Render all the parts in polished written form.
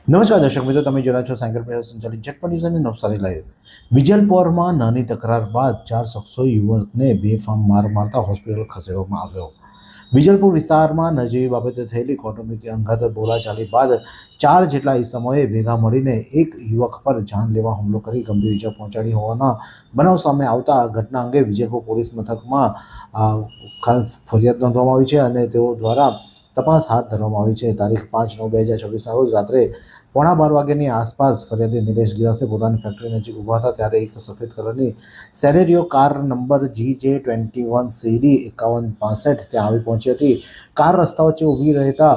નમસ્કાર દર્શક મિત્રો, તમે જોડા છો સાયકલ પ્લેયર સંચાલિત ઝટપટ ન્યૂઝ અને નવસારી લાઈવ. વિજલપોરમાં નાની તકરાર બાદ 4 શખ્સોએ યુવકને બેફામ માર મારતા હોસ્પિટલ ખસેડવામાં આવ્યો. વિજલપુર વિસ્તારમાં નજીવી બાબતે થયેલી કૌટુંબિક અંગત બોલાચાલી બાદ 4 જેટલા ઈસમોએ ભેગા મળીને એક યુવક પર જાનલેવા હુમલો કરી ગંભીર ઈજા પહોંચાડી હોવાના બનાવ સામે આવતા આ ઘટના અંગે વિજલપુર પોલીસ મથકમાં ફરિયાદ નોંધવામાં આવી છે અને તેઓ દ્વારા તપાસ હાથ ધરવામાં આવી છે. તારીખ 5/9/2024ના રોજ રાત્રે 11:15 વાગ્યાની આસપાસ ફરિયાદી નિલેશ ગિરાસે પોતાની ફેક્ટરી નજીક ઊભા હતા ત્યારે એક સફેદ કલરની સેલેરિયો કાર નંબર GJ21CD5165 ત્યાં આવી પહોંચી હતી. કાર રસ્તા વચ્ચે ઊભી રહેતા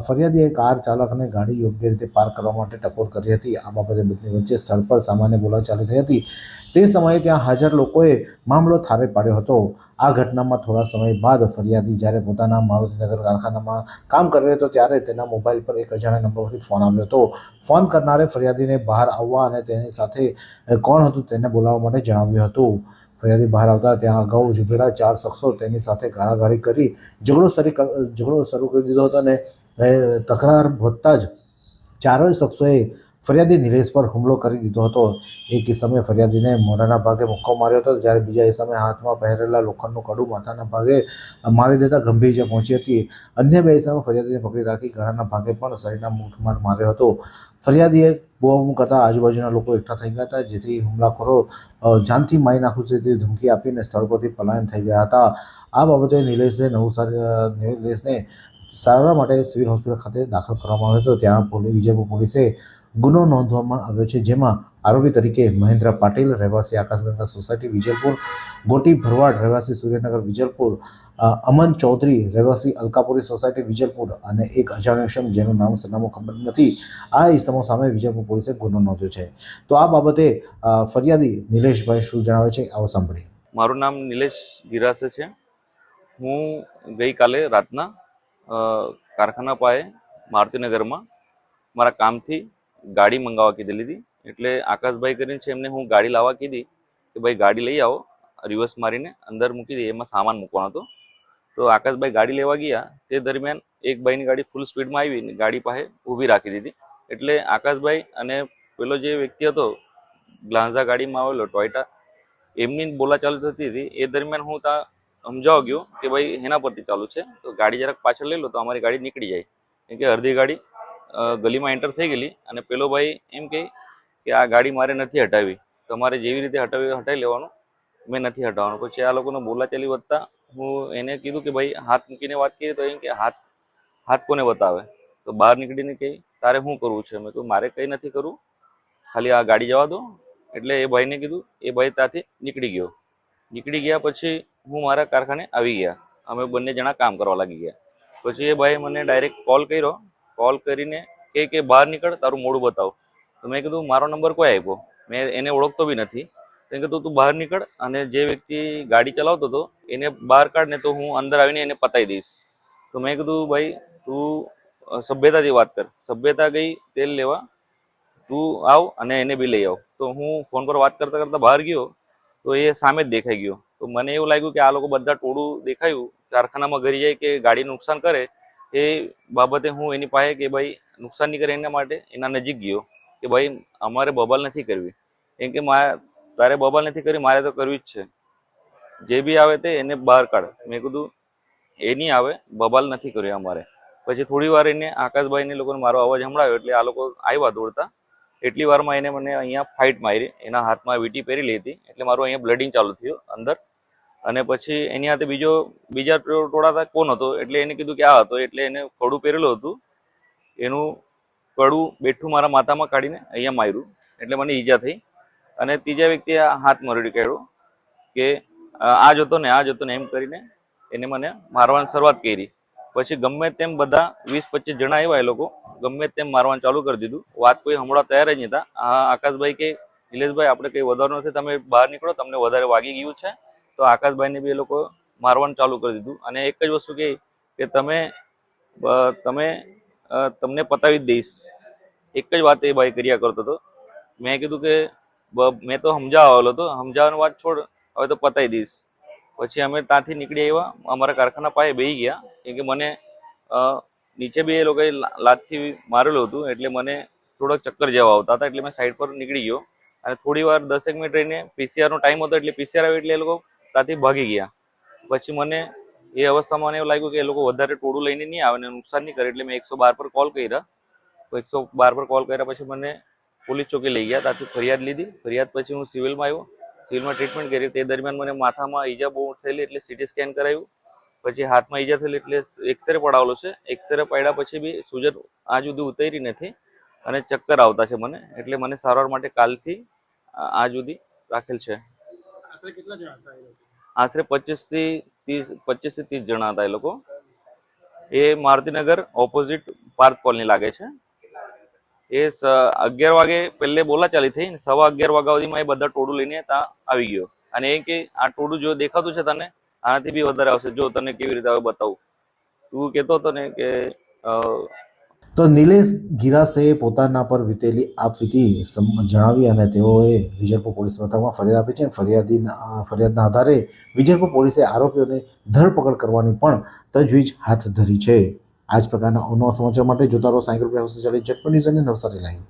ફરિયાદીએ કાર ચાલકને ગાડી યોગ્ય રીતે પાર્ક કરવા માટે ટકોર કરી હતી. આ બાબતે બંને વચ્ચે સ્થળ પર સામાન્ય બોલાચાલી થઈ હતી. તે સમયે ત્યાં હાજર લોકોએ મામલો થાળે પાડ્યો હતો. આ ઘટનામાં થોડા સમય બાદ ફરિયાદી જ્યારે પોતાના મારુતિનગર કારખાનામાં કામ કરી રહ્યો હતો ત્યારે તેના મોબાઈલ પર એક અજાણ્યા નંબરથી ફોન આવ્યો હતો. ફોન કરનારે ફરિયાદીને બહાર આવવા અને તેની સાથે કોણ હતું તેને બોલાવવા માટે જણાવ્યું હતું. ફરિયાદી બહાર આવતા ત્યાં અગાઉ જ ઉભેલા 4 શખ્સો તેની સાથે ગાળાગાળી કરી ઝઘડો શરૂ કરી દીધો હતો અને તકરાર વધતા જ ચારેય શખ્સોએ ફરિયાદી નિલેશ પર હુમલો કરી દીધો હતો. એક ઇસમે ફરિયાદીને મોઢાના ભાગે મુક્કો માર્યો હતો, જ્યારે બીજા ઇસમે હાથમાં પહેરેલા લોખંડનું કડું માથાના ભાગે મારી દેતા ગંભીર ઈજા પહોંચી હતી. અન્ય 2 ઇસમે ફરિયાદીને પકડી રાખી ગળાના ભાગે પણ શરીરના મૂઠમાર માર્યો હતો. ફરિયાદીએ બૂમાબૂમ કરતા આજુબાજુના લોકો એકઠા થઈ ગયા હતા, જેથી હુમલાખોરો જાનથી મારી નાખું છે તેવી ધમકી આપીને સ્થળ પરથી પલાયન થઈ ગયા હતા. આ બાબતે નિલેશને સારવાર માટે સિવિલ હોસ્પિટલ ખાતે દાખલ કરવામાં આવ્યો હતો. ત્યાં વિજયપુર પોલીસે ગુનો નોંધવામાં આવ્યો છે, જેમાં આરોપી તરીકે મહેન્દ્ર પાટીલ રહેવાસી આકાશગંગા સોસાયટી વિજલપુર, ગોટી ભરવાડ રહેવાસી સૂર્યનગર વિજલપુર, અમન ચૌધરી રહેવાસી અલકાપુરી સોસાયટી વિજલપુર અને એક અજાણ્યો ઇસમ જેનું નામ સરનામું ખબર નથી, આ ઇસમો સામે વિજયપુર પોલીસે ગુનો નોંધ્યો છે. તો આ બાબતે ફરિયાદી નિલેશભાઈ શું જણાવે છે, આવો સાંભળીએ. મારું નામ નિલેશ ગિરાસે છે. હું ગઈકાલે રાતના કારખાના પાસે મારુતિનગરમાં મારા કામથી ગાડી મંગાવવા કીધેલી હતી. એટલે આકાશભાઈ કરીને છે એમને હું ગાડી લાવવા કીધી કે ભાઈ ગાડી લઈ આવો, રિવર્સ મારીને અંદર મૂકી દે, એમાં સામાન મૂકવાનો હતો. તો આકાશભાઈ ગાડી લેવા ગયા તે દરમિયાન એક ભાઈની ગાડી ફૂલ સ્પીડમાં આવીને ગાડી પાસે ઊભી રાખી દીધી. એટલે આકાશભાઈ અને પેલો જે વ્યક્તિ હતો ગ્લાન્ઝા ગાડીમાં આવેલો ટોયટા, એમની બોલાચાલી થતી હતી. એ દરમિયાન હું ત્યાં સમજાવવા ગયો કે ભાઈ એના પરથી ચાલુ છે તો ગાડી જરાક પાછળ લઈ લો તો અમારી ગાડી નીકળી જાય. કેમ કે અડધી ગાડી ગલીમાં એન્ટર થઈ ગયેલી અને પેલો ભાઈ એમ કહે કે આ ગાડી મારે નથી હટાવી, તમારે જેવી રીતે હટાવી લેવાનું, મેં નથી હટાવવાનું. પછી આ લોકોને બોલાચાલી વધતા હું એને કીધું કે ભાઈ હાથ મૂકીને વાત કરીએ તો એમ કે હાથ કોને બતાવે. તો બહાર નીકળીને કહે તારે શું કરવું છે. મેં કહ્યું મારે કંઈ નથી કરવું, ખાલી આ ગાડી જવા દો. એટલે એ ભાઈને કીધું, એ ભાઈ ત્યાંથી નીકળી ગયા. પછી હું મારા કારખાને આવી ગયા, અમે બંને જણા કામ કરવા લાગી ગયા. પછી એ ભાઈ મને ડાયરેક્ટ કોલ કરીને કે બહાર નીકળ, તારું મોઢું બતાવ. તો મેં કીધું મારો નંબર કોઈ આપ્યો, મેં એને ઓળખતો બી નથી. મેં કીધું તું બહાર નીકળ અને જે વ્યક્તિ ગાડી ચલાવતો હતો એને બહાર કાઢ ને તો હું અંદર આવીને એને પતાવી દઈશ. તો મેં કીધું ભાઈ તું સભ્યતાથી વાત કર. સભ્યતા ગઈ તેલ લેવા, તું આવ અને એને બી લઈ આવ. તો હું ફોન પર વાત કરતા કરતા બહાર ગયો તો એ સામે જ દેખાઈ ગયો. તો મને એવું લાગ્યું કે આ લોકો બધા ટોળું દેખાયું કારખાનામાં ઘરી જાય કે ગાડી નુકસાન કરે, એ બાબતે હું એની પાસે કે ભાઈ નુકસાન નહીં કરે એના માટે એના નજીક ગયો કે ભાઈ અમારે બબાલ નથી કરવી. કેમ કે તારે બબાલ નથી કરવી, મારે તો કરવી જ છે. જે બી આવે તે એને બહાર કાઢ. મેં કીધું એ નહીં આવે, બબાલ નથી કરવી અમારે. પછી થોડી વાર એને આકાશભાઈને લોકોને મારો અવાજ સંભળાયો એટલે આ લોકો આવ્યા દોડતા. એટલી વારમાં એને મને અહીંયા ફાઇટ મારી, એના હાથમાં વીંટી પહેરી લીધી એટલે મારું અહીંયા બ્લડિંગ ચાલુ થયું અંદર. અને પછી એની હાથે બીજા ટોળા હતા કોણ હતો એટલે એને કીધું કે આ હતો, એટલે એને કડું પહેરેલું હતું, એનું કડું બેઠું મારા માથામાં કાઢીને અહીંયા માર્યું એટલે મને ઈજા થઈ. અને ત્રીજા વ્યક્તિએ હાથ મરડી કાઢ્યો કે આ જતો ને એમ કરીને એને મને મારવાની શરૂઆત કરી. પછી ગમે તેમ બધા 20-25 જણા આવ્યા, એ લોકો ગમે તેમ મારવાનું ચાલુ કરી દીધું. વાત કોઈ હમણાં તૈયાર જ નતા. આકાશભાઈ કે નિલેશભાઈ આપણે કંઈ વધારે નથી, તમે બહાર નીકળો, તમને વધારે વાગી ગયું છે. તો આકાશભાઈને બી એ લોકો મારવાનું ચાલુ કરી દીધું. અને એક જ વસ્તુ કે તમને પતાવી જ દઈશ, એક જ વાત એ ભાઈ કર્યા કરતો હતો. મેં કીધું કે મેં તો સમજાવેલો હતો, સમજાવવાની વાત છોડ, હવે તો પતાવી દઈશ. પછી અમે ત્યાંથી નીકળી આવ્યા, અમારા કારખાના પાસે બેસી ગયા. કેમ કે મને નીચે બી એ લોકોએ લાતથી મારેલું હતું એટલે મને થોડોક ચક્કર જેવા આવતા હતા, એટલે મેં સાઈડ પર નીકળી ગયો અને થોડી વાર 10 મિનિટ રહીને પીસીઆરનો ટાઈમ હતો એટલે પીસીઆર આવ્યો એટલે એ લોકો ત્યાંથી ભાગી ગયા. પછી મને એ અવસ્થામાં મને એવું લાગ્યું કે એ લોકો વધારે ટોળું લઈને નહીં આવે ને નુકસાન નહીં કરે, એટલે મેં 112 પર કોલ કર્યા. તો 112 પર કોલ કર્યા પછી મને પોલીસ ચોકી લઈ ગયા, ત્યાંથી ફરિયાદ લીધી. ફરિયાદ પછી હું સિવિલમાં આવ્યો, સિવિલમાં ટ્રીટમેન્ટ કરી. તે દરમિયાન મને માથામાં ઈજા બહુ થયેલી એટલે સીટી સ્કેન કરાવ્યું. પછી હાથમાં ઈજા થયેલી એટલે એક્સરે પડાવેલો છે. એક્સરે પડ્યા પછી બી સૂજન આજ સુધી ઉતરી નથી અને ચક્કર આવતા છે મને, એટલે મને સારવાર માટે કાલથી આજ સુધી રાખેલ છે. આશરે 25 થી 30 જણા હતા એ લોકો. એ મારુતિનગર ઓપોઝિટ પાર્ક કોલોની લાગે છે. એ 11 વાગે પહેલે બોલાચાલી થઈ, 11:15 વાગ્યા સુધીમાં એ બધા ટોળું લઈને ત્યાં આવી ગયો. અને એ કે આ ટોળું જો દેખાતું છે તને, આનાથી બી વધારે આવશે, જો તને કેવી રીતે હવે બતાવું. તું કહેતો હતો ને કે તો નિલેશ ગિરાસે પોતાના પર વીતેલી આપવીતી જણાવી અને તેઓએ વિજયપુર પોલીસ મથકમાં ફરિયાદ આપી છે. ફરિયાદના આધારે વિજયપુર પોલીસે આરોપીઓને ધરપકડ કરવાની પણ તજવીજ હાથ ધરી છે. આ જ પ્રકારના અવનવા સમાચાર માટે જોતા રહો સાયકલ પ્લે હાઉસ ચાલે જટપટ ન્યૂઝ અને નવસારી લાઈવ.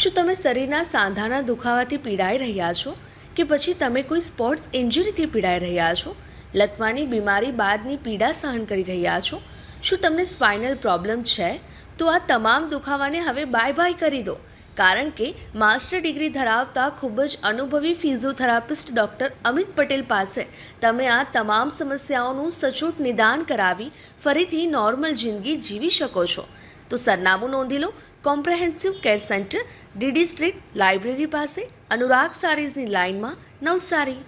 શું તમે શરીરના સાંધાના દુખાવાથી પીડાઈ રહ્યા છો કે પછી તમે કોઈ સ્પોર્ટ્સ ઇન્જરીથી પીડાઈ રહ્યા છો? લકવાની બીમારી બાદની પીડા સહન કરી રહ્યા છો? શું તમને સ્પાઇનલ પ્રોબ્લેમ છે? તો આ તમામ દુખાવાને હવે બાય બાય કરી દો, કારણ કે માસ્ટર ડિગ્રી ધરાવતા ખૂબ જ અનુભવી ફિઝિયોથેરાપિસ્ટ ડૉક્ટર અમિત પટેલ પાસે તમે આ તમામ સમસ્યાઓનું સચોટ નિદાન કરાવી ફરીથી નોર્મલ જિંદગી જીવી શકો છો. તો સરનામું નોંધી લો. Comprehensive care centre, DD street, library પાસે, અનુરાગ સારીઝની લાઇનમાં, નવસારી.